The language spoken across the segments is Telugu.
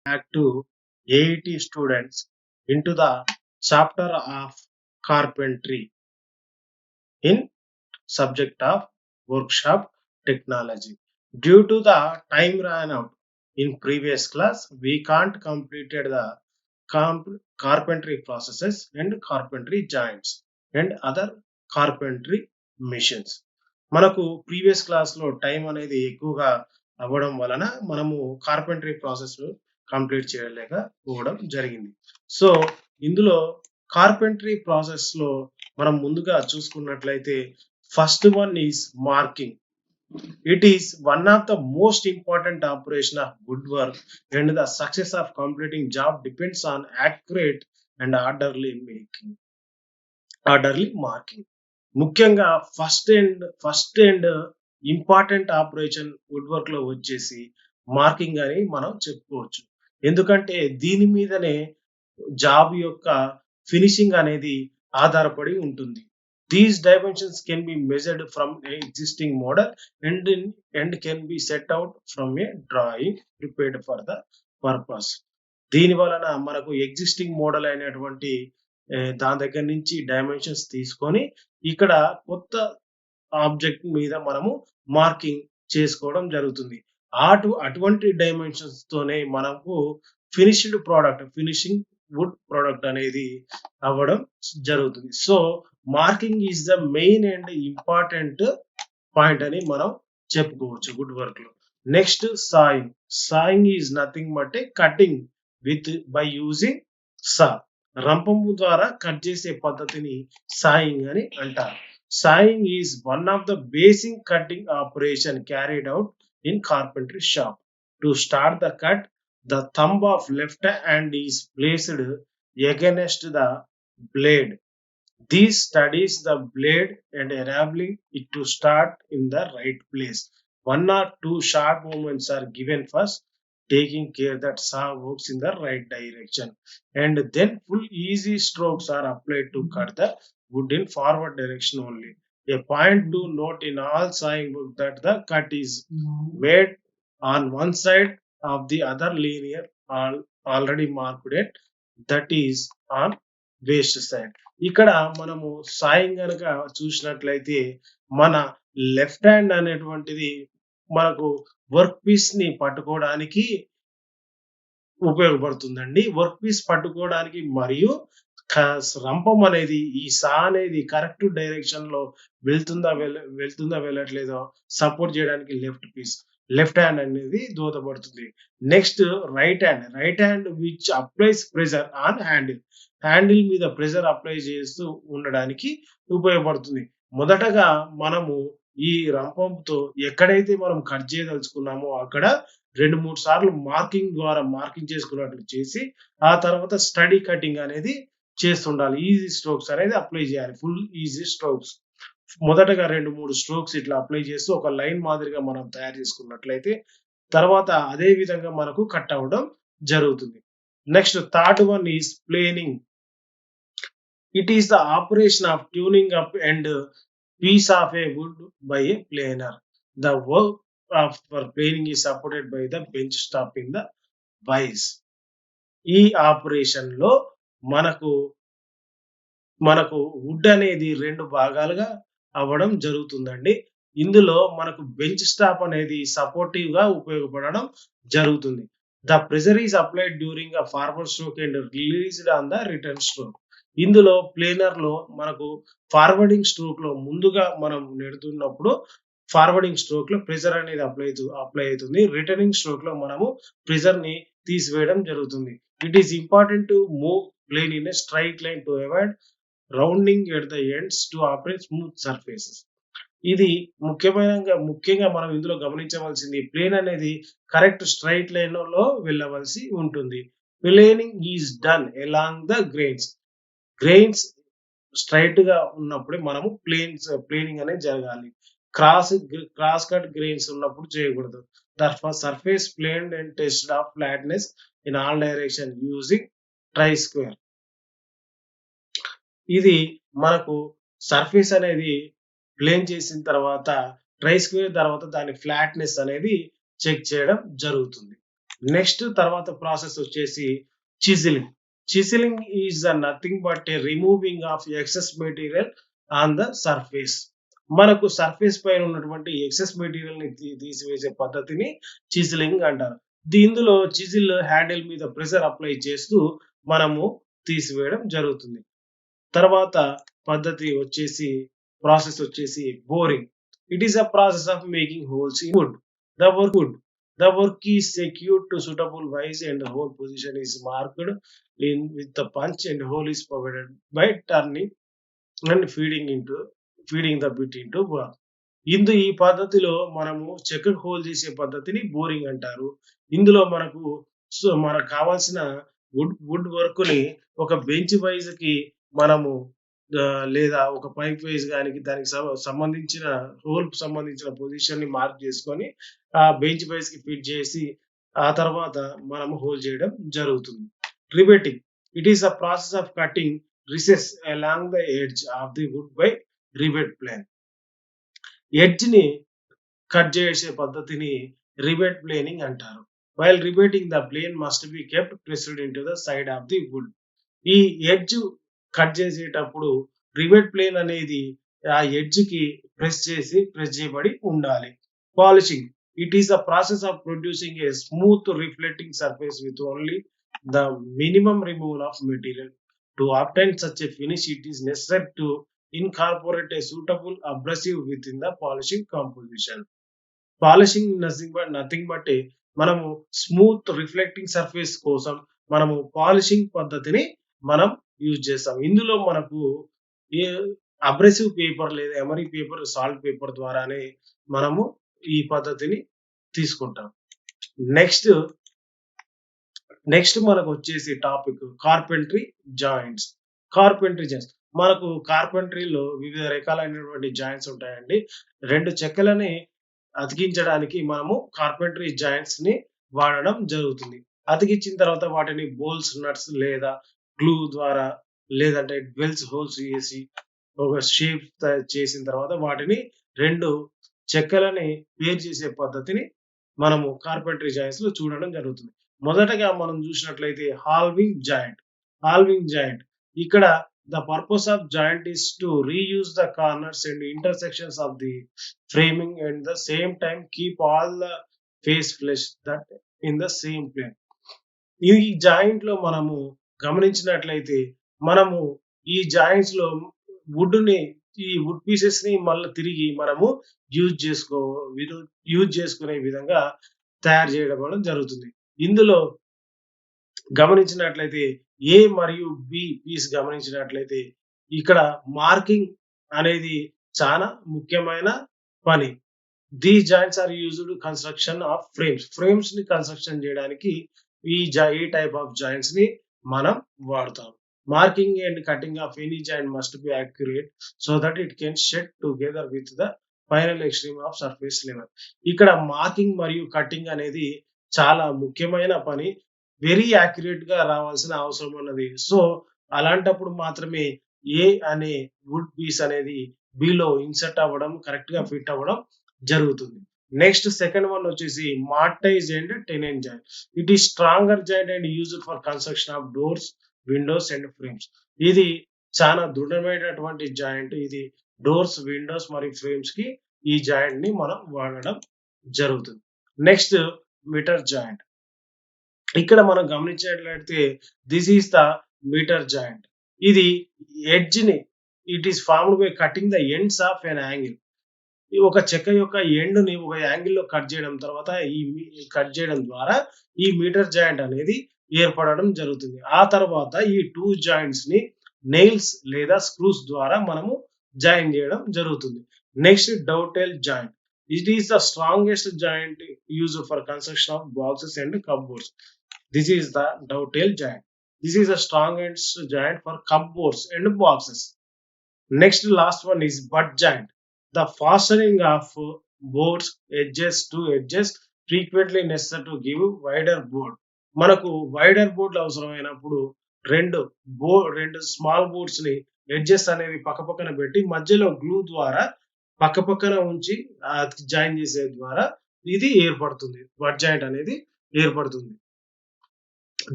back to AET students into the chapter of carpentry in subject of workshop technology. Due to the time ran out in previous class, we can't completed the carpentry processes and carpentry joints and other carpentry machines. మనకు ప్రీవియస్ క్లాస్ లో టైం అనేది ఎక్కువగా అవ్వడం వలన మనము కార్పెంటరీ ప్రాసెస్ కంప్లీట్ చేయలేకపోవడం జరిగింది. సో ఇందులో కార్పెంటరీ ప్రాసెస్ లో మనం ముందుగా చూసుకున్నట్లయితే first one is marking. It is one of the most important operation of woodwork, and the success of completing job depends on accurate and orderly marking. ముఖ్యంగా first and important operation would work లో వచ్చేసి మార్కింగ్ అని మనం చెప్పుకోవచ్చు. ఎందుకంటే దీని మీదనే జాబ్ యొక్క ఫినిషింగ్ అనేది ఆధారపడి ఉంటుంది. These dimensions can be measured from an existing model and can be set out from a drawing prepared for the purpose. దీని వలన మనకు ఎగ్జిస్టింగ్ మోడల్ అయినటువంటి దాని దగ్గర నుంచి డైమెన్షన్స్ తీసుకొని ఇక్కడ కొత్త ఆబ్జెక్ట్ మీద మనము మార్కింగ్ చేసుకోవడం జరుగుతుంది. అటువంటి డైమెన్షన్స్ తోనే మనకు ఫినిషింగ్ వుడ్ ప్రోడక్ట్ అనేది అవ్వడం జరుగుతుంది. So marking is the main and important point అని మనం చెప్పుకోవచ్చు వుడ్ వర్క్ లో. Next sawing is nothing but a cutting by using saw. రంపము ద్వారా కట్ చేసే పద్ధతిని సాయింగ్ అని అంటారు. Sawing is one of the basic cutting operation carried out in carpentry shop. To start the cut, the thumb of left hand is placed against the blade. This steadies the blade and enabling it to start in the right place. One or two sharp movements are given first, taking care that saw works in the right direction, and then full easy strokes are applied to cut the wood in forward direction only. A point to note in all sawing book that the cut is made on one side of the other linear already marked it, that is on waste side. ఇక్కడ మనము సాయింగ్ కనుక చూసినట్లయితే మన లెఫ్ట్ హ్యాండ్ అనేటువంటిది మనకు వర్క్ పీస్ ని పట్టుకోవడానికి ఉపయోగపడుతుందండి. వర్క్ పీస్ పట్టుకోవడానికి మరియు రంపం అనేది ఈ సా అనేది కరెక్ట్ డైరెక్షన్ లో వెళ్తుందా వెళ్ళట్లేదో సపోర్ట్ చేయడానికి లెఫ్ట్ హ్యాండ్ అనేది దోహదపడుతుంది. Next right hand which applies pressure on handle మీద ప్రెషర్ అప్లై చేస్తూ ఉండడానికి ఉపయోగపడుతుంది. మొదటగా మనము ఈ రంపంతో ఎక్కడైతే మనం కట్ చేయదలుచుకున్నామో అక్కడ 2-3 సార్లు మార్కింగ్ చేసుకున్నట్లు చేసి ఆ తర్వాత స్టడీ కటింగ్ అనేది చేస్తుండాలి. ఈజీ స్ట్రోక్స్ అనేది అప్లై చేయాలి. ఫుల్ ఈజీ స్ట్రోక్స్ మొదటగా 2-3 స్ట్రోక్స్ ఇట్లా అప్లై చేస్తూ ఒక లైన్ మాదిరిగా మనం తయారు చేసుకున్నట్లయితే తర్వాత అదే విధంగా మనకు కట్ అవ్వడం జరుగుతుంది. Next third one is planing. It is the operation of tuning up and piece of a wood by a planer. The work for planing is supported by the bench top in the vise. ఈ ఆపరేషన్ లో మనకు వుడ్ అనేది 2 భాగాలుగా అవ్వడం జరుగుతుందండి. ఇందులో మనకు బెంచ్ స్టాప్ అనేది సపోర్టివ్ గా ఉపయోగపడడం జరుగుతుంది. The pressure is applied during a forward stroke and released on the return stroke. ఇందులో ప్లేనర్ లో మనకు ఫార్వర్డింగ్ స్ట్రోక్ లో ముందుగా మనం నెడుతున్నప్పుడు ఫార్వర్డింగ్ స్ట్రోక్ లో ప్రెషర్ అనేది అప్లై అవుతుంది. రిటర్నింగ్ స్ట్రోక్ లో మనము ప్రెషర్ ని తీసివేయడం జరుగుతుంది. It is important to move plane in a straight line to avoid rounding at the ends to operate smooth surfaces. ఇది ముఖ్యంగా మనం ఇందులో గమనించవలసింది ప్లేన్ అనేది కరెక్ట్ స్ట్రైట్ లైన్ లో వెళ్ళవలసి ఉంటుంది. Planning is done along the grains straight గా ఉన్నప్పుడే మనము ప్లేనింగ్ అనేది జరగాలి. క్రాస్ కట్ గ్రెయిన్స్ ఉన్నప్పుడు చేయకూడదు. The surface planed and test of flatness in all direction using try square. ఇది మనకు సర్ఫేస్ అనేది ప్లేన్ చేసిన తర్వాత ట్రై స్క్వేర్ తర్వాత దాని ఫ్లాట్నెస్ అనేది చెక్ చేయడం జరుగుతుంది. నెక్స్ట్ తర్వాత ప్రాసెస్ వచ్చేసి chiselling. Chiselling is nothing but a removing of excess material on the surface. మనకు సర్ఫేస్ పైన ఉన్నటువంటి ఎక్సెస్ మెటీరియల్ ని తీసివేసే పద్ధతిని చిజిలింగ్ అంటారు. ఇందులో చిజిల్ హ్యాండిల్ మీద ప్రెషర్ అప్లై చేస్తూ మనము తీసివేయడం జరుగుతుంది. తర్వాత పద్ధతి వచ్చేసి ప్రాసెస్ వచ్చేసి boring. It is a process of making holes in wood. The work is secured to suitable wise and the hole position is marked in with the punch and hole is provided by turning and feeding the bit into work. ఈ పద్ధతిలో మనము చెక్కకు హోల్ చేసే పద్ధతిని బోరింగ్ అంటారు. ఇందులో మనకు కావాల్సిన వుడ్ వర్క్ ని ఒక బెంచ్ వైజ్ కి మనము లేదా ఒక పైప్ వైజ్ దానికి సంబంధించిన హోల్ సంబంధించిన పొజిషన్ ని మార్క్ చేసుకొని ఆ బెంచ్ వైజ్ కి ఫిట్ చేసి ఆ తర్వాత మనము హోల్ చేయడం జరుగుతుంది. Riveting. It is a process of cutting recess along the edge of the wood by rivet plane. Edge ని కట్ చేసే పద్ధతిని రివెట్ ప్లేనింగ్ అంటారు. While riveting the plane must be kept pressed into the side of the wood. ఈ ఎడ్జ్ కట్ చేసేటప్పుడు రివెట్ ప్లేన్ అనేది ఆ ఎడ్జ్ కి ప్రెస్ చేయబడి ఉండాలి. Polishing. It is the process of producing a smooth reflecting surface with only the minimum removal of material. To obtain such a finish it is necessary to incorporate a suitable abrasive within the polishing composition. Polishing nothing but మనము స్మూత్ రిఫ్లెక్టింగ్ సర్ఫేస్ కోసం మనము పాలిషింగ్ పద్ధతిని మనం యూజ్ చేస్తాం. ఇందులో మనకు అబ్రెసివ్ పేపర్ లేదా ఎమరీ పేపర్, సాల్ట్ పేపర్ ద్వారానే మనము ఈ పద్ధతిని తీసుకుంటాం. నెక్స్ట్ మనకు వచ్చేసి టాపిక్ కార్పెంటరీ జాయింట్స్. మనకు కార్పెంటరీలో వివిధ రకాలైనటువంటి జాయింట్స్ ఉంటాయండి. 2 చెక్కలని అతికించడానికి మనము కార్పెంటరీ జాయింట్స్ ని వాడడం జరుగుతుంది. అతికించిన తర్వాత వాటిని బోల్స్, నట్స్ లేదా గ్లూ ద్వారా లేదంటే వెల్స్ హోల్స్ వేసి ఒక షేప్ చేసిన తర్వాత వాటిని 2 చెక్కలని పేర్ చేసే పద్ధతిని మనము కార్పెంటరీ జాయింట్స్ లో చూడడం జరుగుతుంది. మొదటగా మనం చూసినట్లయితే హాల్వింగ్ జాయింట్. ఇక్కడ the purpose of joint is to reuse the corners and intersections of the framing and at the same time keep all the face flush that in the same plane. ఈ జాయింట్ లో మనము గమనించినట్లయితే మనము ఈ జాయింట్స్ లో ఈ వుడ్ పీసెస్ ని మళ్ళీ తిరిగి మనము యూజ్ చేసుకునే విధంగా తయారు చేయడం జరుగుతుంది. ఇందులో గమనించినట్లయితే ఏ మరియు బి పీస్ గమనించినట్లయితే ఇక్కడ మార్కింగ్ అనేది చాలా ముఖ్యమైన పని. These joints are used construction of frames ని కన్స్ట్రక్షన్ చేయడానికి ఈ టైప్ ఆఫ్ జాయింట్స్ ని మనం వాడతాం. Marking and cutting of any joint must be accurate so that it can shed together with the final extreme of surface level. ఇక్కడ మార్కింగ్ మరియు కటింగ్ అనేది చాలా ముఖ్యమైన పని. వెరీ యాక్యురేట్ గా రావాల్సిన అవసరం ఉన్నది. సో అలాంటప్పుడు మాత్రమే ఏ అనే వుడ్ పీస్ అనేది బిలో ఇన్సర్ట్ అవ్వడం, కరెక్ట్ గా ఫిట్ అవ్వడం జరుగుతుంది. నెక్స్ట్ సెకండ్ వన్ వచ్చేసి mortise and tenon joint. It is stronger joint and used for construction of doors, windows and frames. ఇది చాలా దృఢమైనటువంటి జాయింట్. ఇది డోర్స్, విండోస్ మరియు ఫ్రేమ్స్ కి ఈ జాయింట్ ని మనం వాడడం జరుగుతుంది. Next mitre joint. ఇక్కడ మనం గమనించినట్లయితే this is the mitre joint. ఇది ఎడ్జ్ ని it is formed by cutting the ends of N angle. ఒక చెక్క యొక్క ఎండ్ ని ఒక యాంగిల్ లో కట్ చేయడం ద్వారా ఈ మీటర్ జాయింట్ అనేది ఏర్పడడం జరుగుతుంది. ఆ తర్వాత ఈ 2 జాయింట్స్ ని నెయిల్స్ లేదా స్క్రూస్ ద్వారా మనము జాయిన్ చేయడం జరుగుతుంది. Next dovetail joint. It is the strongest joint used for construction of boxes and cupboards. This is the dovetail joint. This is the strongest joint for cupboards and boxes. Next, last one is butt joint. The fastening of boards edges to edges frequently necessary to give wider board. మనకు వైడర్ బోర్డ్ అవసరమైనప్పుడు రెండు స్మాల్ బోర్డ్స్ ని ఎడ్జెస్ అనేవి పక్కపక్కన పెట్టి మధ్యలో గ్లూ ద్వారా పక్కపక్కన ఉంచి జాయిన్ చేసే ద్వారా ఇది ఏర్పడుతుంది. బట్ జాయింట్ అనేది ఏర్పడుతుంది.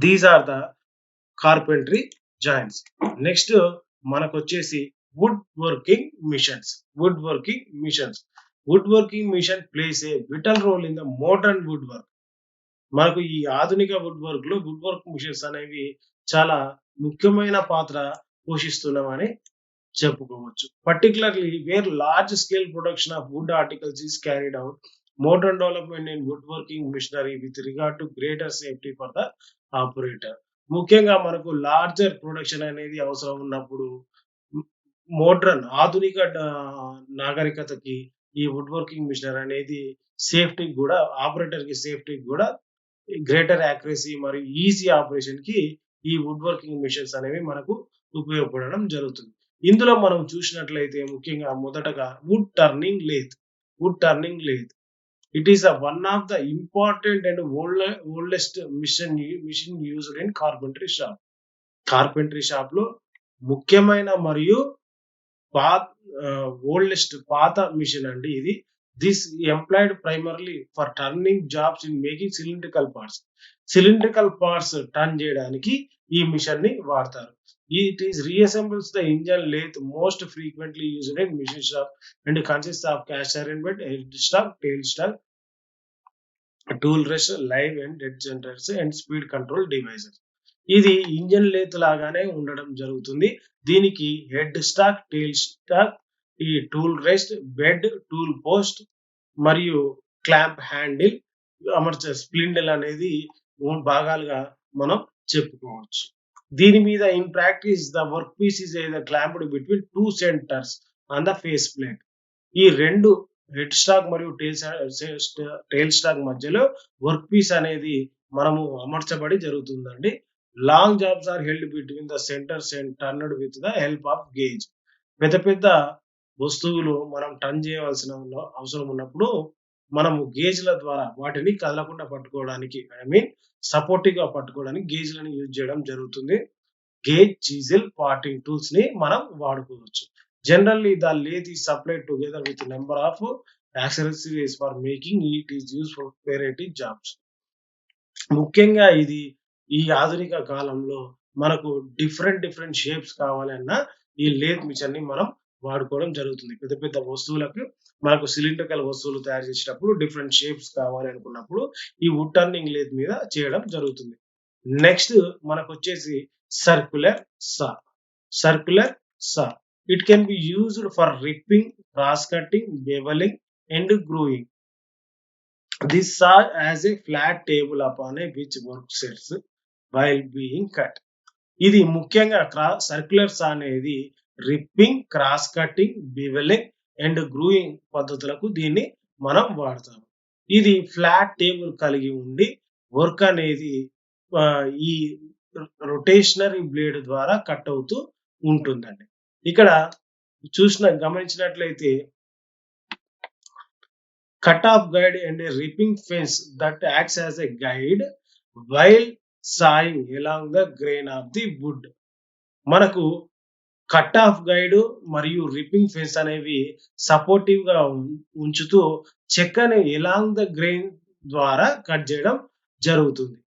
These are the carpentry joints. Next మనకొచ్చేసి wood working machines. Wood working machine plays a vital role in the modern wood work. మనకు ఈ ఆధునిక వుడ్ వర్క్ లో వుడ్ వర్క్ మిషన్స్ అనేవి చాలా ముఖ్యమైన పాత్ర పోషిస్తున్నవని చెప్పుకోవచ్చు. Particularly where large scale production of wood articles is carried out, modern development in wood working machinery with regard to greater safety for the operator. ముఖ్యంగా మనకు లార్జర్ ప్రొడక్షన్ అనేది అవసరం ఉన్నప్పుడు మోడ్రన్ ఆధునిక నాగరికతకి ఈ వుడ్ వర్కింగ్ మిషనరీ అనేది సేఫ్టీకి కూడా, ఆపరేటర్ కి సేఫ్టీకి కూడా, గ్రేటర్ యాక్యురసీ మరియు ఈజీ ఆపరేషన్ కి ఈ వుడ్ వర్కింగ్ మిషన్స్ అనేవి మనకు ఉపయోగపడడం జరుగుతుంది. ఇందులో మనం చూసినట్లయితే ముఖ్యంగా మొదటగా wood turning lathe. It is one of the important and oldest machine used in carpentry shop లో ముఖ్యమైన మరియు ఓల్డెస్ట్ పాత మిషన్ అండి ఇది. This employed primarily for turning jobs in making cylindrical parts turn చేయడానికి ఈ మిషన్ ని వాడతారు. It is reassembles the engine lathe most frequently used in machine shop and consists of cast iron bed, headstock, tailstock, tool rest, live and dead centers and speed control devices. ఇది ఇంజన్ లేత్ లాగానే ఉండడం జరుగుతుంది. దీనికి హెడ్ స్టాక్, టెయిల్ స్టాక్, ఈ tool rest, bed, tool post మరియు క్లాంప్ హ్యాండిల్ అమర్చే స్ప్లిండల్ అనేది 3 భాగాలుగా మనం చెప్పుకోవచ్చు. దీని మీద in practice the work piece is either clamped between 2 centers on the face plate. ఈ 2 హెడ్ స్టాక్ మరియు టెయిల్ స్టాక్ మధ్యలో వర్క్ పీస్ అనేది మనము అమర్చబడి జరుగుతుందండి. Long jobs are held between the centres and turned with the help of gauge. పెద్ద వస్తువులు మనం టర్న్ చేయవలసిన అవసరం ఉన్నప్పుడు మనము గేజ్ల ద్వారా వాటిని కదలకుండా పట్టుకోవడానికి, సపోర్టివ్ గా పట్టుకోవడానికి గేజ్లను యూజ్ చేయడం జరుగుతుంది. గేజ్, చీజిల్, పార్టింగ్ టూల్స్ ని మనం వాడుకోవచ్చు. Generally the lathe is supplied together with number of accessories for making it is use for variety jobs. ముఖ్యంగా ఇది ఈ ఆధునిక కాలంలో మనకు డిఫరెంట్ షేప్స్ కావాలన్నా ఈ లేత్ మిషన్ ని మనం వాడుకోవడం జరుగుతుంది. పెద్ద వస్తువులకు మనకు సిలిండ్రికల్ వస్తువులు తయారు చేసేటప్పుడు డిఫరెంట్ షేప్స్ కావాలి అనుకున్నప్పుడు ఈ వుడ్ టర్నింగ్ లేత్ మీద చేయడం జరుగుతుంది. నెక్స్ట్ మనకు వచ్చేసి circular saw. It can be used for ripping, cross cutting, bevelling and grooving. This saw as a flat table upon a which work sets while being cut. ఇది ముఖ్యంగా సర్క్యులర్ సా అనేది ripping, cross cutting, bevelling and grooving పద్ధతులకు దీన్ని మనం వాడతాము. ఇది ఫ్లాట్ టేబుల్ కలిగి ఉండి వర్క్ అనేది ఈ రొటేషనరీ బ్లేడ్ ద్వారా కట్ అవుతూ ఉంటుందండి. ఇక్కడ గమనించినట్లయితే cut off guide and a ripping fence that acts as a guide while sawing along the grain of the wood. మనకు కట్ ఆఫ్ గైడ్ మరియు రిప్పింగ్ ఫెన్స్ అనేవి సపోర్టివ్ గా ఉంచుతూ చెక్కని ఎలాంగ్ ద గ్రెయిన్ ద్వారా కట్ చేయడం జరుగుతుంది.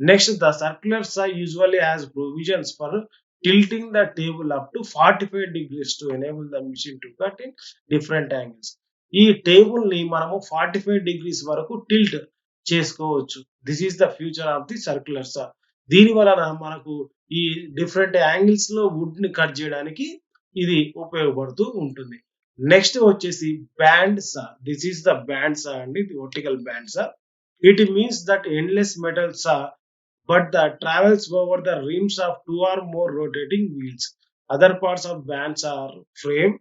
Next the circular saw usually has provisions for tilting the table up to 45 degrees to enable the machine to cut in different angles. ఈ టేబుల్ ని మనము 45 డిగ్రీస్ వరకు టిల్ట్ చేసుకోవచ్చు. This is the future of the circular saw. దీని వలన మనకు ఈ డిఫరెంట్ యాంగిల్స్ లో వుడ్ ని కట్ చేయడానికి ఇది ఉపయోగపడుతూ ఉంటుంది. నెక్స్ట్ వచ్చేసి band saw. This is the band saw అండి, the vertical band saw. It means that endless metal saw but that travels over the rims of 2 or more rotating wheels. Other parts of bands are frame.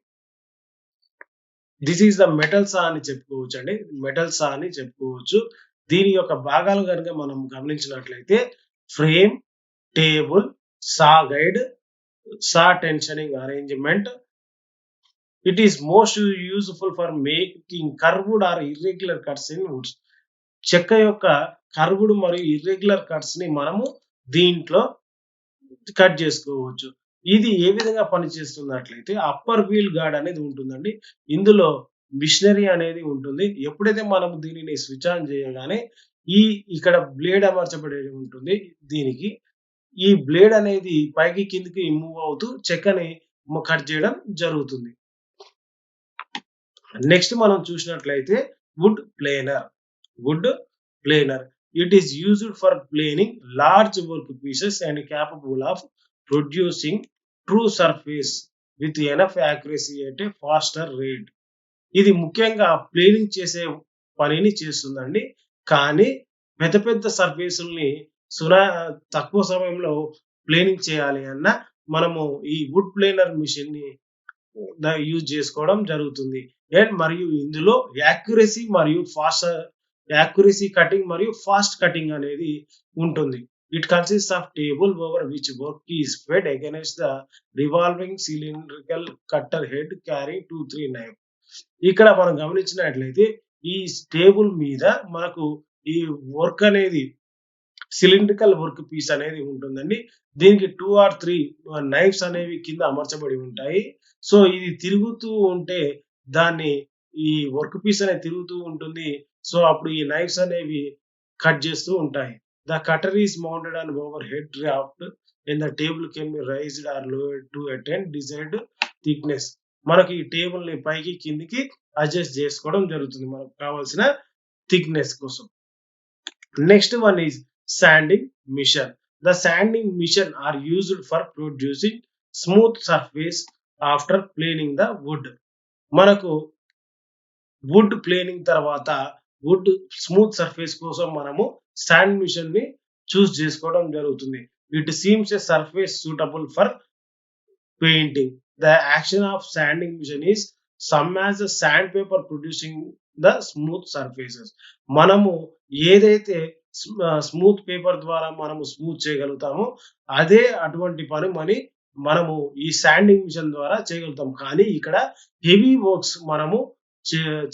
This is the metal saw అని చెప్పుకోవచ్చు అండి, మెటల్ సా అని చెప్పుకోవచ్చు. దీని యొక్క భాగాలు కనుక మనం గమనించినట్లయితే frame, table, saw guide, saw tensioning arrangement. It is most useful for making curved or irregular cuts in woods. చెక్క యొక్క కర్వ్డ్ మరియు ఇర్రెగ్యులర్ కట్స్ ని మనము దీంట్లో కట్ చేసుకోవచ్చు. ఇది ఏ విధంగా పనిచేస్తున్నట్లయితే అప్పర్ వీల్ గార్డ్ అనేది ఉంటుందండి. ఇందులో మిషనరీ అనేది ఉంటుంది. ఎప్పుడైతే మనం దీనిని స్విచ్ ఆన్ చేయగానే ఇక్కడ బ్లేడ్ అమర్చబడి ఉంటుంది దీనికి. ఈ బ్లేడ్ అనేది పైకి కిందకి మూవ్ అవుతూ చెక్కని కట్ చేయడం జరుగుతుంది. నెక్స్ట్ మనం చూసినట్లయితే wood planer. Wood planer. It is used for planing large work pieces and capable of producing true surface with enough accuracy at a faster rate. ఇది ముఖ్యంగా ప్లేనింగ్ చేసే పనిని చేస్తుందండి. కానీ పెద్ద పెద్ద సర్ఫేసుల్ని తక్కువ సమయంలో ప్లేనింగ్ చేయాలి అన్నా మనము ఈ వుడ్ ప్లేనర్ మిషన్‌ని యూజ్ చేసుకోవడం జరుగుతుంది. మరియు ఇందులో యాక్యురసీ కటింగ్ మరియు ఫాస్ట్ కటింగ్ అనేది ఉంటుంది. It consists of table over which work is fed against the revolving cylindrical cutter head carrying 2-3 knife. ఇక్కడ మనం గమనించినట్లయితే ఈ టేబుల్ మీద మనకు ఈ వర్క్ అనేది సిలిండ్రికల్ వర్క్ పీస్ అనేది ఉంటుందండి. దీనికి 2 or 3 నైఫ్స్ అనేవి కింద అమర్చబడి ఉంటాయి. సో ఇది తిరుగుతూ ఉంటే దాన్ని ఈ వర్క్ పీస్ అనేది తిరుగుతూ ఉంటుంది. సో అప్పుడు ఈ నైఫ్స్ అనేవి కట్ చేస్తూ ఉంటాయి. The cutter is mounted on overhead raft and the table can be raised or lowered to attain desired thickness. మనకి ఈ టేబుల్ ని పైకి కిందికి అడ్జస్ట్ చేసుకోవడం జరుగుతుంది మనకు కావాల్సిన థిక్నెస్ కోసం. Next one is sanding mission. The sanding mission are used for producing smooth surface after planing the wood. మనకు వుడ్ ప్లేనింగ్ తర్వాత వుడ్ స్మూత్ సర్ఫేస్ కోసం మనము శాండ్ మిషన్ ని చూస్ చేసుకోవడం జరుగుతుంది. It seems a surface suitable for painting. The action of sanding machine is same as the sand paper producing the smooth surfaces. మనము ఏదైతే స్మూత్ పేపర్ ద్వారా మనము స్మూత్ చేయగలుగుతామో అదే అటువంటి పని మనము ఈ శాండింగ్ మిషన్ ద్వారా చేయగలుగుతాం. కానీ ఇక్కడ హెవీ వర్క్స్ మనము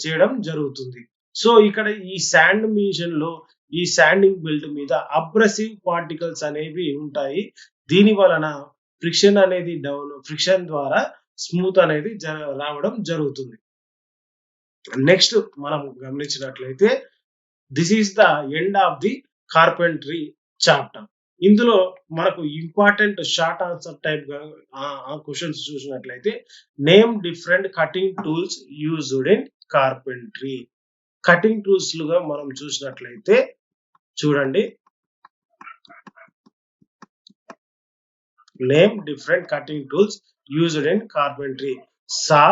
చేయడం జరుగుతుంది. సో ఇక్కడ ఈ శాండ్ మిషన్ లో ఈ శాండింగ్ బెల్ట్ మీద అబ్రెసివ్ పార్టికల్స్ అనేవి ఉంటాయి. దీని వలన ఫ్రిక్షన్ ద్వారా స్మూత్ అనేది రావడం జరుగుతుంది. నెక్స్ట్ మనం గమనించినట్లయితే this is the end of the carpentry chapter. ఇందులో మనకు important short answer type questions చూసినట్లయితే name different cutting tools used in carpentry. Cutting tools లుగా మనం చూసినట్లయితే చూడండి, name different cutting tools used in carpentry. Saw,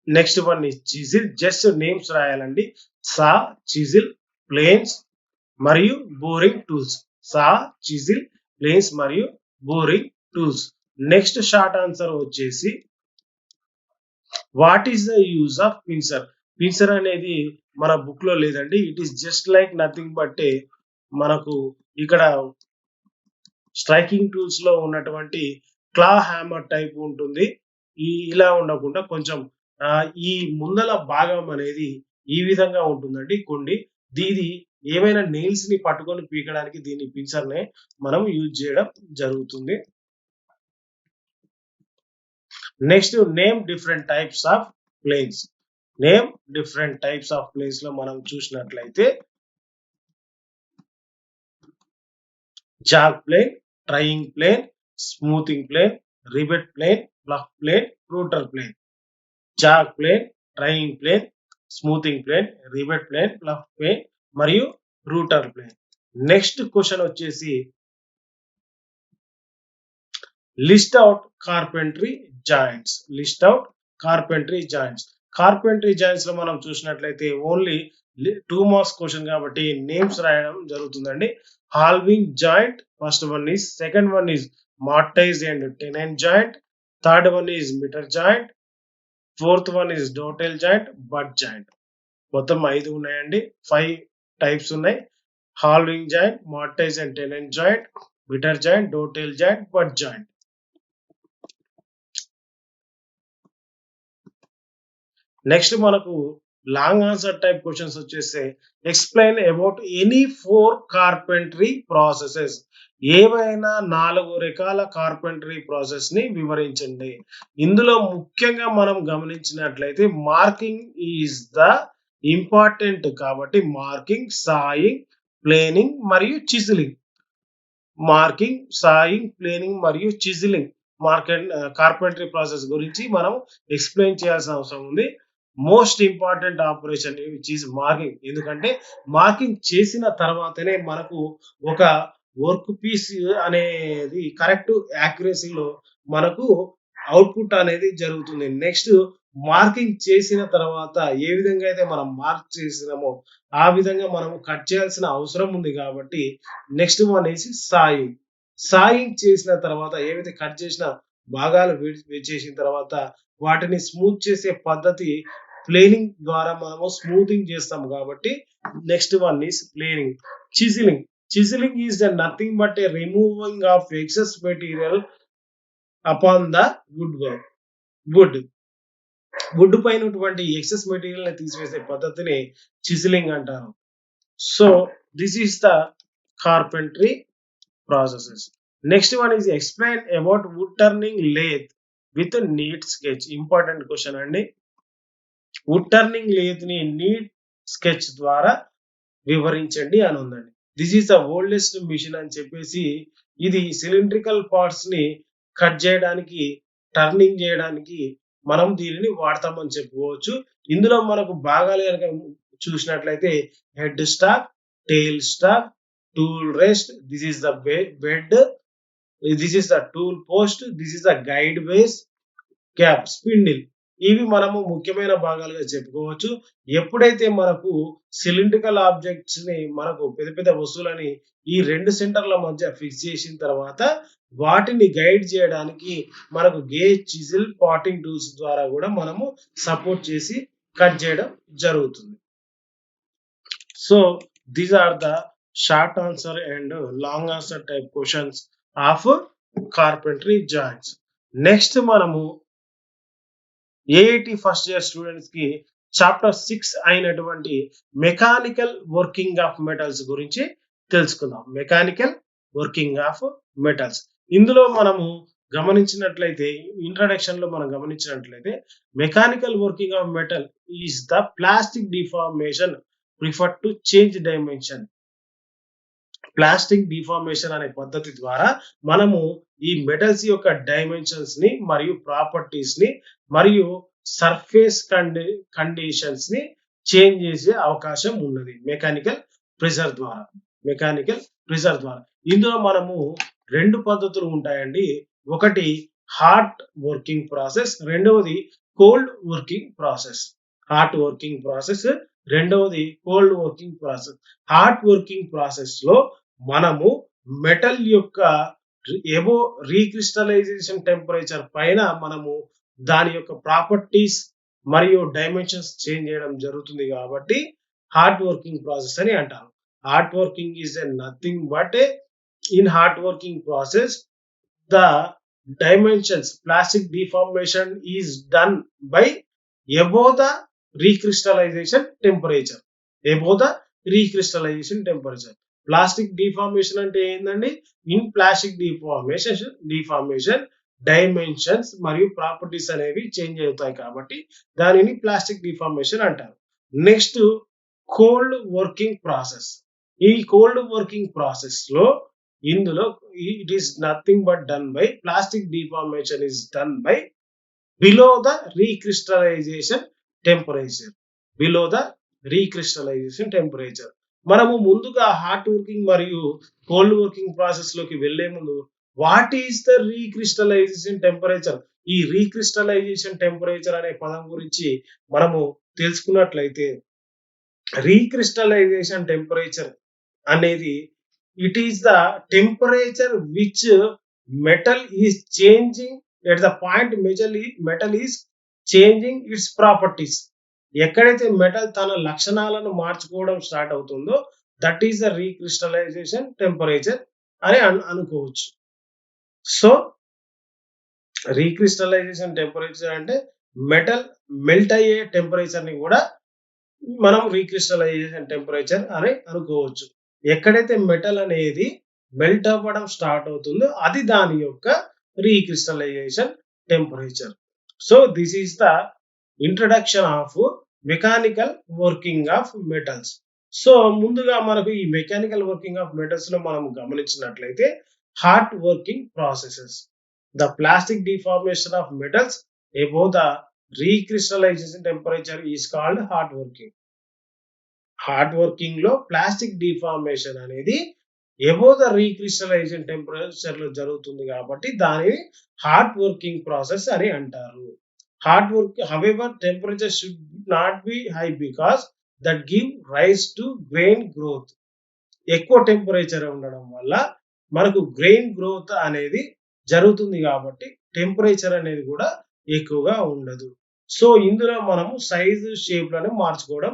next one is chisel. Just names రాయాలండి. సా, చిజిల్, ప్లేన్స్ మరియు boring tools. Saw, chisel, planes మరియు boring tools. Next short answer వచ్చేసి what is the use of pincer. Pincer అనేది మన బుక్ లో లేదండి. It is just like nothing but మనకు ఇక్కడ స్ట్రైకింగ్ టూల్స్ లో ఉన్నటువంటి క్లా హ్యామర్ టైప్ ఉంటుంది. ఇలా ఉండకుండా కొంచెం ఈ ముందల భాగం అనేది ఈ విధంగా ఉంటుందండి కొండి. దీని ఏమైనా నెయిల్స్ ని పట్టుకొని పీకడానికి దీని పిన్సర్ నే మనం యూజ్ చేయడం జరుగుతుంది. Next name different types of planes. Name different types of planes లో మనం చూసినట్లయితే jack plane, trying plane, smoothing plane, rivet plane, fluff plane, router plane. Jack plane, trying plane, smoothing plane, rivet plane, fluff plane మరియు రూటర్ ప్లేన్. నెక్స్ట్ క్వశ్చన్ వచ్చేసి list out carpentry joints. List out carpentry joints. Carpentry joints లో మనం చూసినట్లయితే ఓన్లీ 2 మార్క్స్ క్వశ్చన్ కాబట్టి నేమ్స్ రాయడం జరుగుతుందండి. Halving joint first one is, second one is mortise and tenon joint, third one is mitre joint, fourth one is dovetail joint, butt joint. మొత్తం 5 ఉన్నాయండి. 5 టైప్స్ ఉన్నాయి. Halving joint, mortise and tenon joint, mitre joint, dovetail joint, butt joint. Next మనకు లాంగ్ ఆన్సర్ టైప్ క్వశ్చన్స్ వచ్చేస్తే explain about any 4 carpentry processes. ఏవైనా 4 రకాల కార్పెంటరీ ప్రాసెస్ ని వివరించండి. ఇందులో ముఖ్యంగా మనం గమనించినట్లయితే మార్కింగ్ ఈజ్ ద ఇంపార్టెంట్ కాబట్టి మార్కింగ్, సాయింగ్, ప్లేనింగ్ మరియు చిజిలింగ్. మార్కింగ్, సాయింగ్, ప్లేనింగ్ మరియు చిజిలింగ్ కార్పెంటరీ ప్రాసెస్ గురించి మనం ఎక్స్ప్లెయిన్ చేయాల్సిన అవసరం ఉంది. Most important operation which is marking. ఎందుకంటే మార్కింగ్ చేసిన తర్వాతనే మనకు ఒక వర్క్ పీస్ అనేది కరెక్ట్ యాక్యురసీలో మనకు అవుట్పుట్ అనేది జరుగుతుంది. నెక్స్ట్ మార్కింగ్ చేసిన తర్వాత ఏ విధంగా అయితే మనం మార్క్ చేసినామో ఆ విధంగా మనం కట్ చేయాల్సిన అవసరం ఉంది కాబట్టి నెక్స్ట్ వన్ వేసి సాయింగ్. సాయింగ్ చేసిన తర్వాత ఏవైతే కట్ చేసిన భాగాలు చేసిన తర్వాత వాటిని స్మూత్ చేసే పద్ధతి ప్లేనింగ్ ద్వారా మనము స్మూతింగ్ చేస్తాం కాబట్టి next one is planing. Chiselling. Chiselling is the nothing but a removing of excess material upon the wood. Wood పైన ఎక్సెస్ మెటీరియల్ ని తీసివేసే పద్ధతిని చిజిలింగ్ అంటారు. So this is the carpentry processes. Next one is explain about wood turning lathe with a neat sketch. Important question అండి. వుడ్ టర్నింగ్ లేత్ ని నీట్ స్కెచ్ ద్వారా వివరించండి అని ఉందండి. This is the oldest machine అని చెప్పేసి ఇది సిలిండ్రికల్ పార్ట్స్ ని కట్ చేయడానికి, టర్నింగ్ చేయడానికి మనం దీనిని వాడతామని చెప్పుకోవచ్చు. ఇందులో మనకు భాగాలు కనుక చూసినట్లయితే head stock, tail stock, tool rest, this is the bed, this is the tool post, this is the guide base, cap, spindle. ఇవి మనము ముఖ్యమైన భాగాలుగా చెప్పుకోవచ్చు. ఎప్పుడైతే మనకు సిలిండ్రికల్ ఆబ్జెక్ట్స్ ని మనకు పెద్ద పెద్ద వస్తువులని ఈ రెండు సెంటర్ల మధ్య ఫిక్స్ చేసిన తర్వాత వాటిని గైడ్ చేయడానికి మనకు గేజ్, చిజిల్, పాటింగ్ టూల్స్ ద్వారా కూడా మనము సపోర్ట్ చేసి కట్ చేయడం జరుగుతుంది. So these are the short answer and long answer type questions of carpentry joints. Next మనము AIT ఫస్ట్ ఇయర్ స్టూడెంట్స్ కి చాప్టర్ 6 అయినటువంటి మెకానికల్ వర్కింగ్ ఆఫ్ మెటల్స్ గురించి తెలుసుకుందాం. Mechanical working of metals. ఇందులో మనము గమనించినట్లయితే ఇంట్రడక్షన్ లో మనం గమనించినట్లయితే mechanical working of metal is the plastic deformation preferred to change dimension. Plastic deformation అనే పద్ధతి ద్వారా మనము ఈ మెటల్స్ యొక్క డైమెన్షన్స్ ని మరియు ప్రాపర్టీస్ ని మరియు సర్ఫేస్ కండిషన్స్ ని చేంజ్ చేసే అవకాశం ఉన్నది మెకానికల్ ప్రెషర్ ద్వారా. ఇందులో మనము రెండు పద్ధతులు ఉంటాయండి. ఒకటి హాట్ వర్కింగ్ ప్రాసెస్, రెండవది కోల్డ్ వర్కింగ్ ప్రాసెస్. రెండవది cold working process. Hot working process లో మనము మెటల్ యొక్క రీక్రిస్టలైజేషన్ టెంపరేచర్ పైన మనము దాని యొక్క ప్రాపర్టీస్ మరియు డైమెన్షన్స్ చేంజ్ చేయడం జరుగుతుంది కాబట్టి హాట్ వర్కింగ్ ప్రాసెస్ అని అంటారు. Hot working is nothing but in hot working process the dimensions plastic deformation is done by above the recrystallization temperature. Plastic deformation అంటే ఏంటండి? ఇన్ ప్లాస్టిక్ డిఫార్మేషన్ డైమెన్షన్స్ మరియు ప్రాపర్టీస్ అనేవి చేంజ్ అవుతాయి కాబట్టి దానిని ప్లాస్టిక్ డిఫార్మేషన్ అంటారు. Next cold working process. ఈ కోల్డ్ వర్కింగ్ ప్రాసెస్ లో ఇందులో it is nothing but done by plastic deformation is done by below the recrystallization temperature. మనము ముందుగా హాట్ వర్కింగ్ మరియు కోల్డ్ వర్కింగ్ ప్రాసెస్ లోకి వెళ్లే ముందు what is the recrystallization temperature, ఈ రీక్రిస్టలైజేషన్ టెంపరేచర్ అనే పదం గురించి మనము తెలుసుకున్నట్లయితే రీక్రిస్టలైజేషన్ టెంపరేచర్ అనేది it is the temperature which metal is changing at the point metal is changing its properties. ఎక్కడైతే మెటల్ తన లక్షణాలను మార్చుకోవడం స్టార్ట్ అవుతుందో that is the recrystallization temperature అని అనుకోవచ్చు. సో రీక్రిస్టలైజేషన్ టెంపరేచర్ అంటే మెటల్ మెల్ట్ అయ్యే టెంపరేచర్ ని కూడా మనం రీక్రిస్టలైజేషన్ టెంపరేచర్ అని అనుకోవచ్చు. ఎక్కడైతే మెటల్ అనేది మెల్ట్ అవ్వడం స్టార్ట్ అవుతుందో అది దాని యొక్క recrystallization temperature. So this is the introduction of mechanical working of metals. So ముందుగా మనకు ఈ మెకానికల్ వర్కింగ్ ఆఫ్ మెటల్స్ లో మనం గమనించినట్లయితే hard working processes. The plastic deformation of metals above the recrystallization temperature is called hard working. Hard working లో ప్లాస్టిక్ డిఫార్మేషన్ అనేది అబౌవ్ ద రీక్రిస్టలైజేషన్ టెంపరేచర్ లో జరుగుతుంది కాబట్టి దానిని హార్డ్ వర్కింగ్ ప్రాసెస్ అని అంటారు. Hard work however temperature should not be high because that give rise to grain growth. ఎక్కువ టెంపరేచర్ ఉండడం వల్ల మనకు గ్రెయిన్ గ్రోత్ అనేది జరుగుతుంది కాబట్టి టెంపరేచర్ అనేది కూడా ఎక్కువగా ఉండదు. సో ఇందులో మనము సైజు షేప్ లను మార్చుకోవడం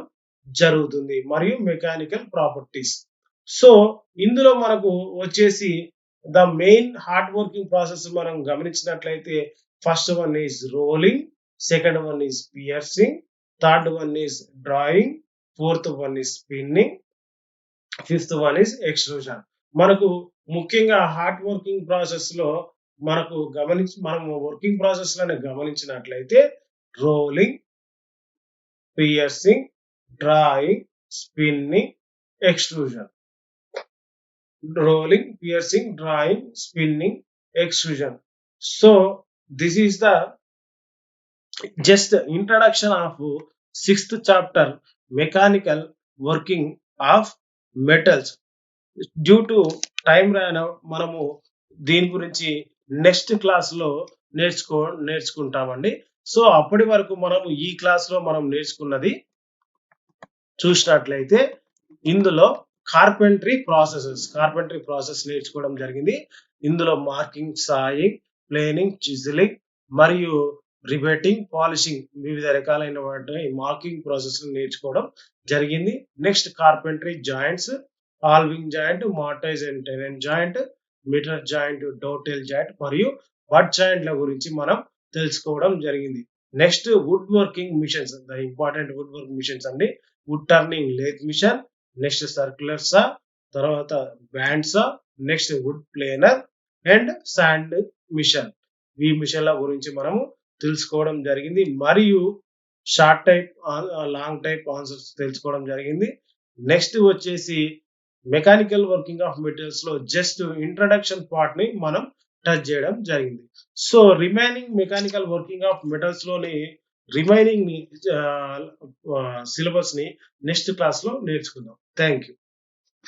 జరుగుతుంది మరియు మెకానికల్ ప్రాపర్టీస్. సో ఇందులో మనకు వచ్చేసి the main hard working process మనం గమనించినట్లయితే first one is rolling, second one is piercing, third one is drawing, fourth one is spinning, fifth one is extrusion. మనకు ముఖ్యంగా హార్డ్ వర్కింగ్ ప్రాసెస్ లో మనము వర్కింగ్ ప్రాసెస్ లను గమనించినట్లయితే rolling, piercing, drawing, spinning, extrusion. Rolling, piercing, drawing, spinning, extrusion. So this is the just introduction of sixth chapter mechanical working of metals. Due to time రాన మనము దీని గురించి నెక్స్ట్ క్లాస్ లో నేర్చుకుంటామండి. సో అప్పటి వరకు మనము ఈ క్లాస్ లో మనం నేర్చుకున్నది చూసినట్లయితే ఇందులో కార్పెంటరీ ప్రాసెస్ నేర్చుకోవడం జరిగింది. ఇందులో మార్కింగ్, సాయింగ్, ప్లేనింగ్, చిజిలింగ్ మరియు రిబెటింగ్, పాలిషింగ్ వివిధ రకాలైన మార్కింగ్ ప్రాసెస్ నేర్చుకోవడం జరిగింది. Next carpentry joints, halving joint, mortise and tenon joint, mitre joint, dovetail joint మరియు బట్ జాయింట్ల గురించి మనం తెలుసుకోవడం జరిగింది. Next wood working machines, the important wood working machines అండి. Wood turning lathe machine, next circular saw, తర్వాత band saw, next wood planer and sand machine. ఈ మిషన్ల గురించి మనము తెలుసుకోవడం జరిగింది మరియు short type, long type answers తెలుసుకోవడం జరిగింది. నెక్స్ట్ వచ్చేసి మెకానికల్ వర్కింగ్ ఆఫ్ మెటీరియల్స్ లో జస్ట్ ఇంట్రడక్షన్ పార్ట్ ని మనం టచ్ చేయడం జరిగింది. So remaining mechanical working of metals లోని రిమైనింగ్ సిలబస్ ని నెక్స్ట్ క్లాస్ లో నేర్చుకుందాం. Thank you.